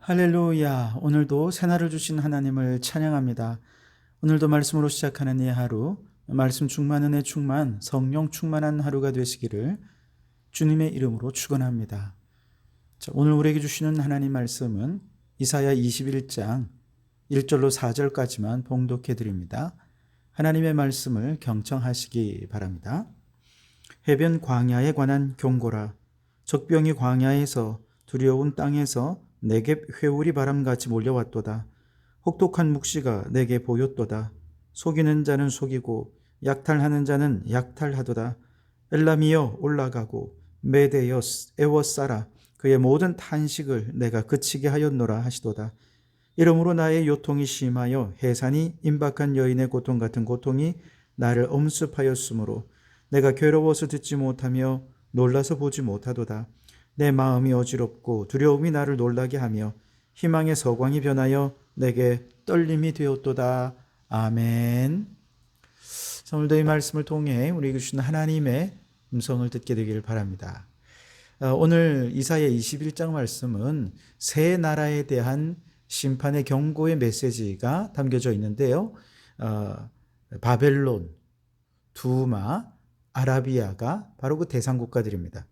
할렐루야. 오늘도 새날을 주신 하나님을 찬양합니다. 오늘도 말씀으로 시작하는 이 하루, 말씀 충만 은혜 충만 성령 충만한 하루가 되시기를 주님의 이름으로 축원합니다. 오늘 우리에게 주시는 하나님 말씀은 이사야 21장 1절로 4절까지만 봉독해 드립니다. 하나님의 말씀을 경청하시기 바랍니다. 해변 광야에 관한 경고라. 적병이 광야에서 두려운 땅에서 내게 회오리 바람같이 몰려왔도다. 혹독한 묵시가 내게 보였도다. 속이는 자는 속이고 약탈하는 자는 약탈하도다. 엘람이여 올라가고 메대여 에워싸라. 그의 모든 탄식을 내가 그치게 하였노라 하시도다. 이러므로 나의 요통이 심하여 해산이 임박한 여인의 고통 같은 고통이 나를 엄습하였으므로 내가 괴로워서 듣지 못하며 놀라서 보지 못하도다. 내 마음이 어지럽고 두려움이 나를 놀라게 하며 희망의 서광이 변하여 내게 떨림이 되었도다. 아멘. 오늘도 이 말씀을 통해 우리에게 주신 하나님의 음성을 듣게 되기를 바랍니다. 오늘 이사야 21장 말씀은 세 나라에 대한 심판의 경고의 메시지가 담겨져 있는데요. 바벨론, 두마, 아라비아가 바로 그 대상 국가들입니다.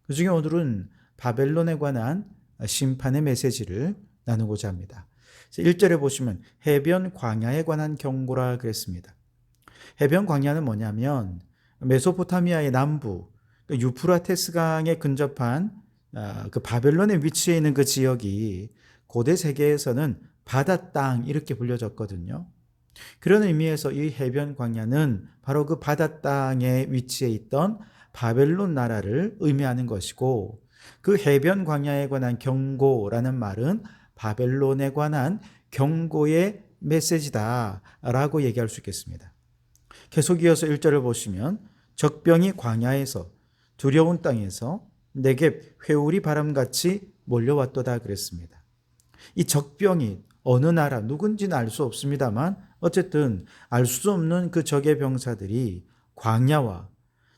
그 중에 오늘은 바벨론에 관한 심판의 메시지를 나누고자 합니다. 1절에 보시면 해변 광야에 관한 경고라 그랬습니다. 해변 광야는 뭐냐면 메소포타미아의 남부 유프라테스 강에 근접한 그 바벨론에 위치해 있는 그 지역이 고대 세계에서는 바다 땅 이렇게 불려졌거든요. 그런 의미에서 이 해변 광야는 바로 그 바다 땅에 위치해 있던 바벨론 나라를 의미하는 것이고, 그 해변 광야에 관한 경고라는 말은 바벨론에 관한 경고의 메시지다라고 얘기할 수 있겠습니다. 계속 이어서 1절을 보시면 적병이 광야에서 두려운 땅에서 내게 회오리 바람같이 몰려왔도다 그랬습니다. 이 적병이 어느 나라 누군지는 알 수 없습니다만 어쨌든 알 수 없는 그 적의 병사들이 광야와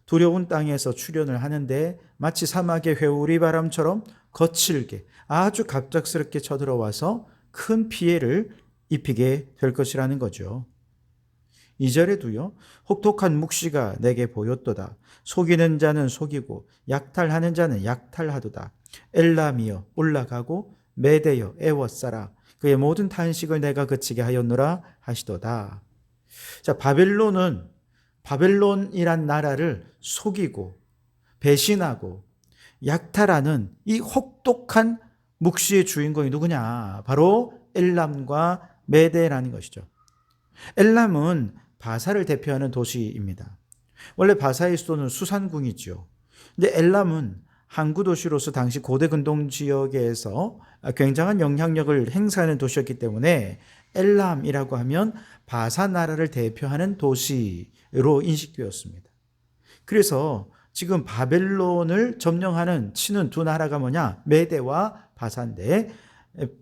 두려운 땅에서 출현을 하는데 마치 사막의 회오리 바람처럼 거칠게 아주 갑작스럽게 쳐들어와서 큰 피해를 입히게 될 것이라는 거죠. 2절에도요. 혹독한 묵시가 내게 보였도다. 속이는 자는 속이고 약탈하는 자는 약탈하도다. 엘람이여 올라가고 메대여 에워싸라. 그의 모든 탄식을 내가 그치게 하였노라 하시도다. 자, 바벨론이란 나라를 속이고 배신하고 약탈하는 이 혹독한 묵시의 주인공이 누구냐? 바로 엘람과 메대라는 것이죠. 엘람은 바사를 대표하는 도시입니다. 원래 바사의 수도는 수산궁이죠. 근데 엘람은 항구 도시로서 당시 고대 근동 지역에서 굉장한 영향력을 행사하는 도시였기 때문에 엘람이라고 하면 바사 나라를 대표하는 도시로 인식되었습니다. 그래서 지금 바벨론을 점령하는 치는 두 나라가 뭐냐? 메대와 바사인데,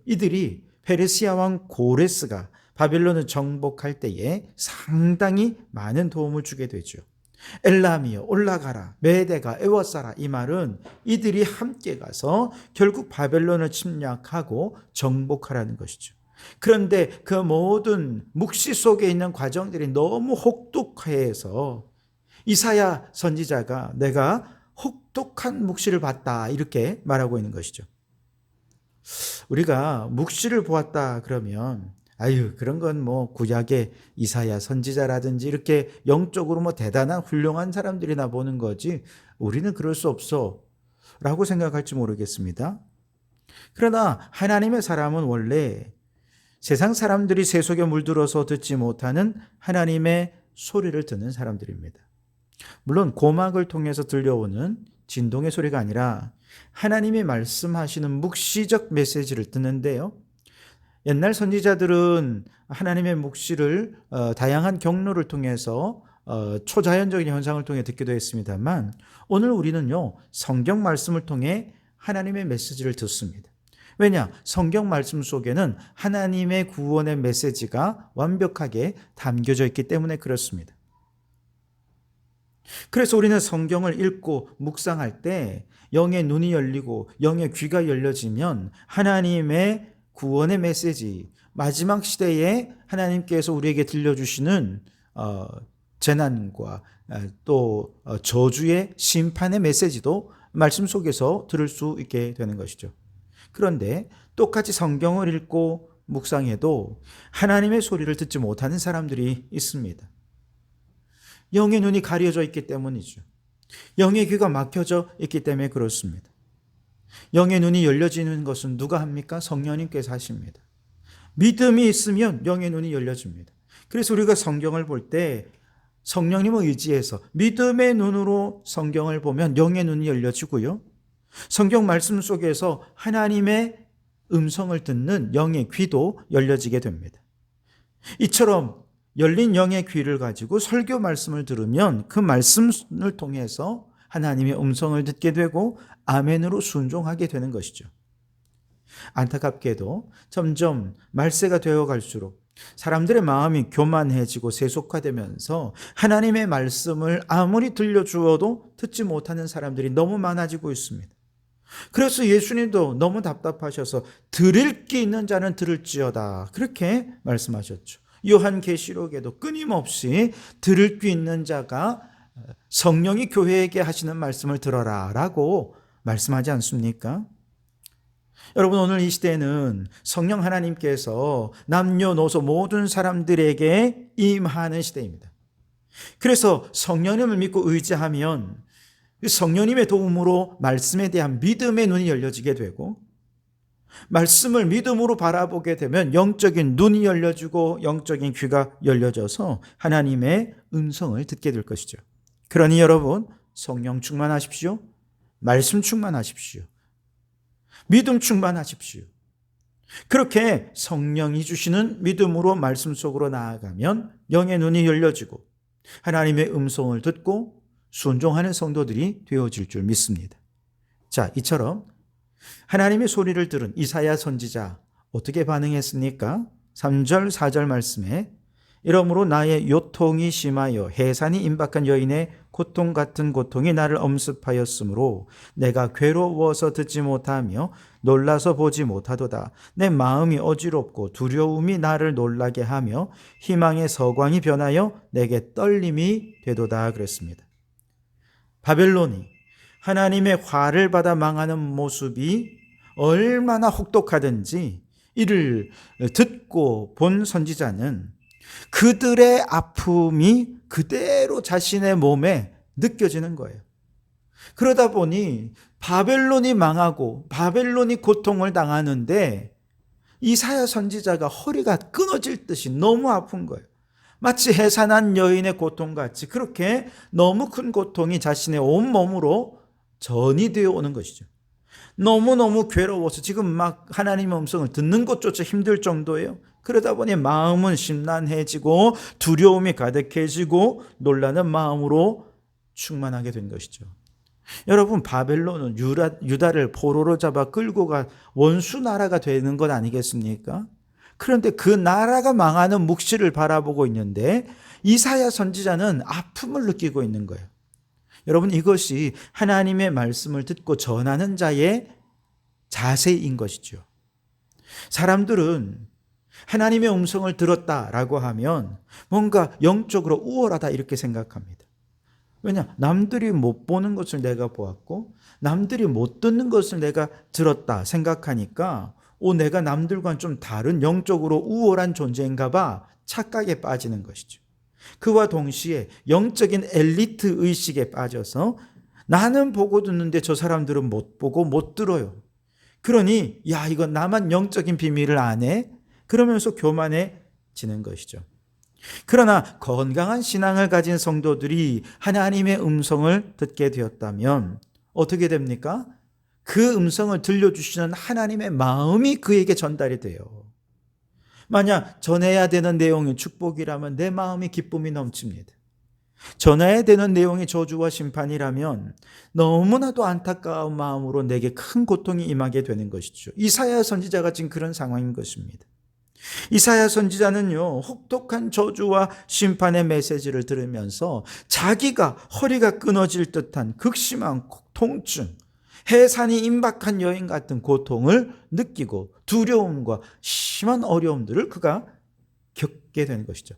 이들이 페르시아 왕 고레스가 바벨론을 정복할 때에 상당히 많은 도움을 주게 되죠. 엘람이여 올라가라, 메대가 에워싸라. 이 말은 이들이 함께 가서 결국 바벨론을 침략하고 정복하라는 것이죠. 그런데 그 모든 묵시 속에 있는 과정들이 너무 혹독해서 이사야 선지자가 내가 혹독한 묵시를 봤다 이렇게 말하고 있는 것이죠. 우리가 묵시를 보았다 그러면 그런 건 뭐 구약의 이사야 선지자라든지 이렇게 영적으로 뭐 대단한 훌륭한 사람들이나 보는 거지 우리는 그럴 수 없어 라고 생각할지 모르겠습니다. 그러나 하나님의 사람은 원래 세상 사람들이 새 속에 물들어서 듣지 못하는 하나님의 소리를 듣는 사람들입니다. 물론 고막을 통해서 들려오는 진동의 소리가 아니라 하나님이 말씀하시는 묵시적 메시지를 듣는데요. 옛날 선지자들은 하나님의 묵시를 다양한 경로를 통해서 초자연적인 현상을 통해 듣기도 했습니다만 오늘 우리는요 성경 말씀을 통해 하나님의 메시지를 듣습니다. 왜냐? 성경 말씀 속에는 하나님의 구원의 메시지가 완벽하게 담겨져 있기 때문에 그렇습니다. 그래서 우리는 성경을 읽고 묵상할 때 영의 눈이 열리고 영의 귀가 열려지면 하나님의 구원의 메시지, 마지막 시대에 하나님께서 우리에게 들려주시는 재난과 또 저주의 심판의 메시지도 말씀 속에서 들을 수 있게 되는 것이죠. 그런데 똑같이 성경을 읽고 묵상해도 하나님의 소리를 듣지 못하는 사람들이 있습니다. 영의 눈이 가려져 있기 때문이죠. 영의 귀가 막혀져 있기 때문에 그렇습니다. 영의 눈이 열려지는 것은 누가 합니까? 성령님께서 하십니다. 믿음이 있으면 영의 눈이 열려집니다. 그래서 우리가 성경을 볼 때 성령님을 의지해서 믿음의 눈으로 성경을 보면 영의 눈이 열려지고요. 성경 말씀 속에서 하나님의 음성을 듣는 영의 귀도 열려지게 됩니다. 이처럼 열린 영의 귀를 가지고 설교 말씀을 들으면 그 말씀을 통해서 하나님의 음성을 듣게 되고 아멘으로 순종하게 되는 것이죠. 안타깝게도 점점 말세가 되어 갈수록 사람들의 마음이 교만해지고 세속화되면서 하나님의 말씀을 아무리 들려주어도 듣지 못하는 사람들이 너무 많아지고 있습니다. 그래서 예수님도 너무 답답하셔서 들을 게 있는 자는 들을지어다 그렇게 말씀하셨죠. 요한계시록에도 끊임없이 들을 게 있는 자가 성령이 교회에게 하시는 말씀을 들어라 라고 말씀하지 않습니까? 여러분, 오늘 이 시대는 성령 하나님께서 남녀노소 모든 사람들에게 임하는 시대입니다. 그래서 성령님을 믿고 의지하면 성령님의 도움으로 말씀에 대한 믿음의 눈이 열려지게 되고, 말씀을 믿음으로 바라보게 되면 영적인 눈이 열려지고 영적인 귀가 열려져서 하나님의 음성을 듣게 될 것이죠. 그러니 여러분, 성령 충만하십시오. 말씀 충만하십시오. 믿음 충만하십시오. 그렇게 성령이 주시는 믿음으로 말씀 속으로 나아가면 영의 눈이 열려지고 하나님의 음성을 듣고 순종하는 성도들이 되어질 줄 믿습니다. 자, 이처럼 하나님의 소리를 들은 이사야 선지자 어떻게 반응했습니까? 3절 4절 말씀에 이러므로 나의 요통이 심하여 해산이 임박한 여인의 고통 같은 고통이 나를 엄습하였으므로 내가 괴로워서 듣지 못하며 놀라서 보지 못하도다. 내 마음이 어지럽고 두려움이 나를 놀라게 하며 희망의 서광이 변하여 내게 떨림이 되도다 그랬습니다. 바벨론이 하나님의 화를 받아 망하는 모습이 얼마나 혹독하든지 이를 듣고 본 선지자는 그들의 아픔이 그대로 자신의 몸에 느껴지는 거예요. 그러다 보니 바벨론이 망하고 바벨론이 고통을 당하는데 이사야 선지자가 허리가 끊어질 듯이 너무 아픈 거예요. 마치 해산한 여인의 고통같이 그렇게 너무 큰 고통이 자신의 온몸으로 전이 되어 오는 것이죠. 너무너무 괴로워서 지금 막 하나님의 음성을 듣는 것조차 힘들 정도예요. 그러다 보니 마음은 심란해지고 두려움이 가득해지고 놀라는 마음으로 충만하게 된 것이죠. 여러분, 바벨론은 유다를 포로로 잡아 끌고 가 원수 나라가 되는 것 아니겠습니까? 그런데 그 나라가 망하는 묵시를 바라보고 있는데 이사야 선지자는 아픔을 느끼고 있는 거예요. 여러분, 이것이 하나님의 말씀을 듣고 전하는 자의 자세인 것이죠. 사람들은 하나님의 음성을 들었다라고 하면 뭔가 영적으로 우월하다 이렇게 생각합니다. 왜냐? 남들이 못 보는 것을 내가 보았고 남들이 못 듣는 것을 내가 들었다 생각하니까 내가 남들과는 좀 다른 영적으로 우월한 존재인가 봐 착각에 빠지는 것이죠. 그와 동시에 영적인 엘리트 의식에 빠져서 나는 보고 듣는데 저 사람들은 못 보고 못 들어요. 그러니 이건 나만 영적인 비밀을 아네? 그러면서 교만해지는 것이죠. 그러나 건강한 신앙을 가진 성도들이 하나님의 음성을 듣게 되었다면 어떻게 됩니까? 그 음성을 들려주시는 하나님의 마음이 그에게 전달이 돼요. 만약 전해야 되는 내용이 축복이라면 내 마음이 기쁨이 넘칩니다. 전해야 되는 내용이 저주와 심판이라면 너무나도 안타까운 마음으로 내게 큰 고통이 임하게 되는 것이죠. 이사야 선지자가 지금 그런 상황인 것입니다. 이사야 선지자는요, 혹독한 저주와 심판의 메시지를 들으면서 자기가 허리가 끊어질 듯한 극심한 통증, 해산이 임박한 여인 같은 고통을 느끼고 두려움과 심한 어려움들을 그가 겪게 되는 것이죠.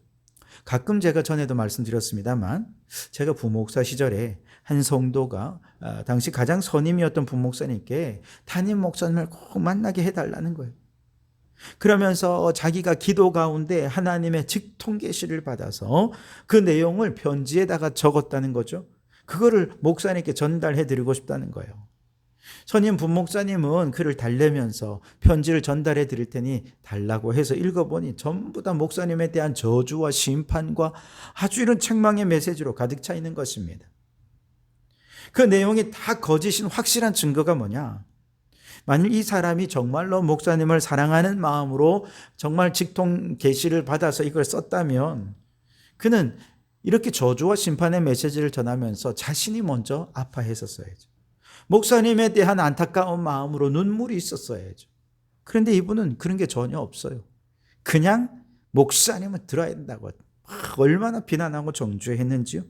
가끔 제가 전에도 말씀드렸습니다만 제가 부목사 시절에 한 성도가 당시 가장 선임이었던 부목사님께 담임 목사님을 꼭 만나게 해달라는 거예요. 그러면서 자기가 기도 가운데 하나님의 직통 계시를 받아서 그 내용을 편지에다가 적었다는 거죠. 그거를 목사님께 전달해 드리고 싶다는 거예요. 선임 부목사님은 그를 달래면서 편지를 전달해 드릴 테니 달라고 해서 읽어보니 전부 다 목사님에 대한 저주와 심판과 아주 이런 책망의 메시지로 가득 차 있는 것입니다. 그 내용이 다 거짓인 확실한 증거가 뭐냐? 만일 이 사람이 정말로 목사님을 사랑하는 마음으로 정말 직통 계시를 받아서 이걸 썼다면 그는 이렇게 저주와 심판의 메시지를 전하면서 자신이 먼저 아파했었어야죠. 목사님에 대한 안타까운 마음으로 눈물이 있었어야죠. 그런데 이분은 그런 게 전혀 없어요. 그냥 목사님은 들어야 된다고 얼마나 비난하고 정죄했는지요.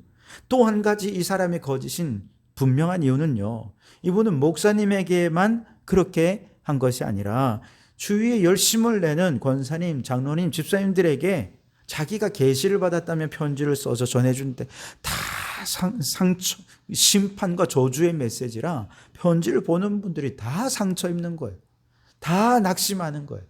또 한 가지 이 사람의 거짓인 분명한 이유는요, 이분은 목사님에게만 그렇게 한 것이 아니라 주위에 열심을 내는 권사님, 장로님, 집사님들에게 자기가 계시를 받았다면 편지를 써서 전해주는데 다 상처, 심판과 저주의 메시지라 편지를 보는 분들이 다 상처 입는 거예요. 다 낙심하는 거예요.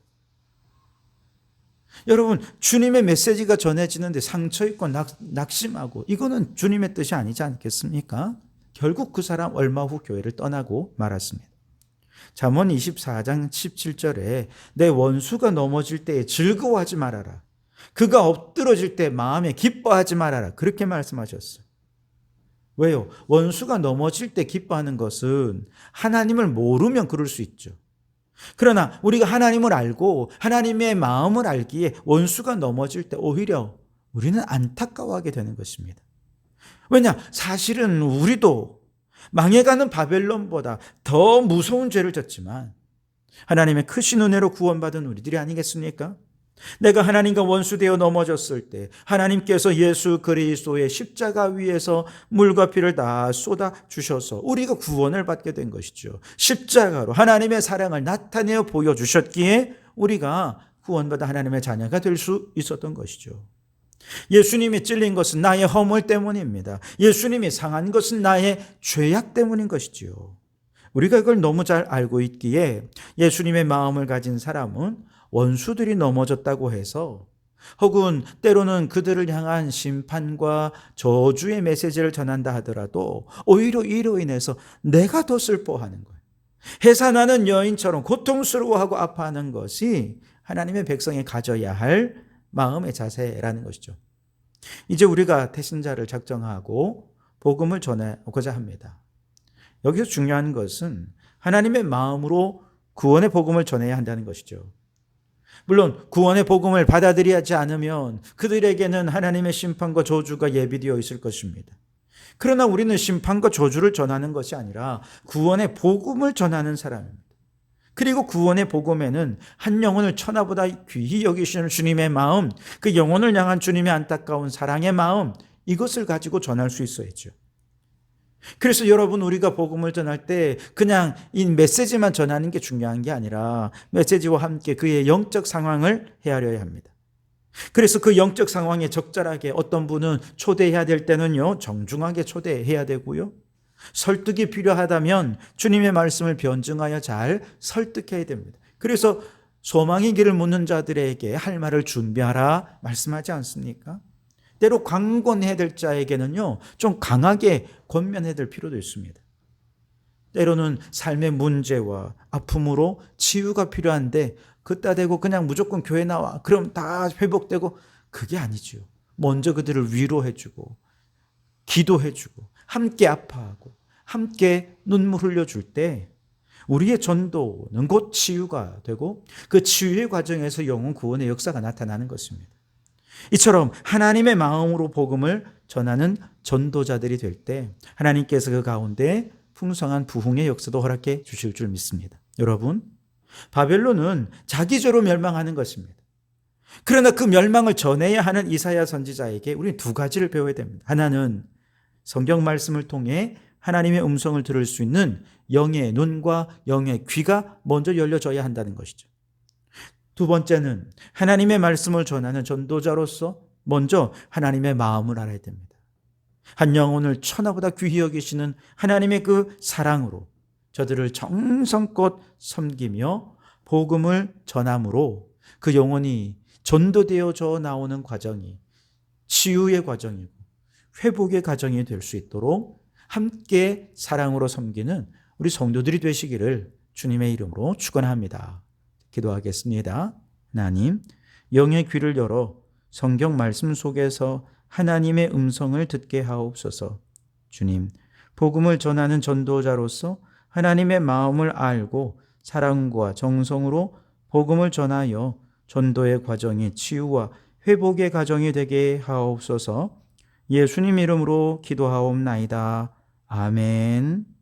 여러분, 주님의 메시지가 전해지는데 상처 입고 낙심하고 이거는 주님의 뜻이 아니지 않겠습니까? 결국 그 사람 얼마 후 교회를 떠나고 말았습니다. 잠언 24장 17절에 내 원수가 넘어질 때에 즐거워하지 말아라. 그가 엎드러질 때 마음에 기뻐하지 말아라. 그렇게 말씀하셨어요. 왜요? 원수가 넘어질 때 기뻐하는 것은 하나님을 모르면 그럴 수 있죠. 그러나 우리가 하나님을 알고 하나님의 마음을 알기에 원수가 넘어질 때 오히려 우리는 안타까워하게 되는 것입니다. 왜냐? 사실은 우리도 망해가는 바벨론보다 더 무서운 죄를 졌지만 하나님의 크신 은혜로 구원받은 우리들이 아니겠습니까? 내가 하나님과 원수되어 넘어졌을 때 하나님께서 예수 그리스도의 십자가 위에서 물과 피를 다 쏟아 주셔서 우리가 구원을 받게 된 것이죠. 십자가로 하나님의 사랑을 나타내어 보여주셨기에 우리가 구원받아 하나님의 자녀가 될 수 있었던 것이죠. 예수님이 찔린 것은 나의 허물 때문입니다. 예수님이 상한 것은 나의 죄악 때문인 것이지요. 우리가 이걸 너무 잘 알고 있기에 예수님의 마음을 가진 사람은 원수들이 넘어졌다고 해서 혹은 때로는 그들을 향한 심판과 저주의 메시지를 전한다 하더라도 오히려 이로 인해서 내가 더 슬퍼하는 거예요. 해산하는 여인처럼 고통스러워하고 아파하는 것이 하나님의 백성이 가져야 할 마음의 자세라는 것이죠. 이제 우리가 태신자를 작정하고 복음을 전하고자 합니다. 여기서 중요한 것은 하나님의 마음으로 구원의 복음을 전해야 한다는 것이죠. 물론 구원의 복음을 받아들이지 않으면 그들에게는 하나님의 심판과 저주가 예비되어 있을 것입니다. 그러나 우리는 심판과 저주를 전하는 것이 아니라 구원의 복음을 전하는 사람입니다. 그리고 구원의 복음에는 한 영혼을 천하보다 귀히 여기시는 주님의 마음, 그 영혼을 향한 주님의 안타까운 사랑의 마음, 이것을 가지고 전할 수 있어야죠. 그래서 여러분, 우리가 복음을 전할 때 그냥 이 메시지만 전하는 게 중요한 게 아니라 메시지와 함께 그의 영적 상황을 헤아려야 합니다. 그래서 그 영적 상황에 적절하게 어떤 분은 초대해야 될 때는요, 정중하게 초대해야 되고요. 설득이 필요하다면 주님의 말씀을 변증하여 잘 설득해야 됩니다. 그래서 소망의 길을 묻는 자들에게 할 말을 준비하라 말씀하지 않습니까? 때로 강권해야 될 자에게는요, 좀 강하게 권면해야 될 필요도 있습니다. 때로는 삶의 문제와 아픔으로 치유가 필요한데 그따 대고 그냥 무조건 교회 나와 그럼 다 회복되고, 그게 아니죠. 먼저 그들을 위로해주고 기도해주고 함께 아파하고 함께 눈물 흘려줄 때 우리의 전도는 곧 치유가 되고 그 치유의 과정에서 영혼 구원의 역사가 나타나는 것입니다. 이처럼 하나님의 마음으로 복음을 전하는 전도자들이 될 때 하나님께서 그 가운데 풍성한 부흥의 역사도 허락해 주실 줄 믿습니다. 여러분, 바벨론은 자기죄로 멸망하는 것입니다. 그러나 그 멸망을 전해야 하는 이사야 선지자에게 우리는 두 가지를 배워야 됩니다. 하나는 성경 말씀을 통해 하나님의 음성을 들을 수 있는 영의 눈과 영의 귀가 먼저 열려져야 한다는 것이죠. 두 번째는 하나님의 말씀을 전하는 전도자로서 먼저 하나님의 마음을 알아야 됩니다. 한 영혼을 천하보다 귀히 여기시는 하나님의 그 사랑으로 저들을 정성껏 섬기며 복음을 전함으로 그 영혼이 전도되어져 나오는 과정이 치유의 과정이고 회복의 과정이 될 수 있도록 함께 사랑으로 섬기는 우리 성도들이 되시기를 주님의 이름으로 축원합니다. 기도하겠습니다. 하나님, 영의 귀를 열어 성경 말씀 속에서 하나님의 음성을 듣게 하옵소서. 주님, 복음을 전하는 전도자로서 하나님의 마음을 알고 사랑과 정성으로 복음을 전하여 전도의 과정이 치유와 회복의 과정이 되게 하옵소서. 예수님 이름으로 기도하옵나이다. 아멘.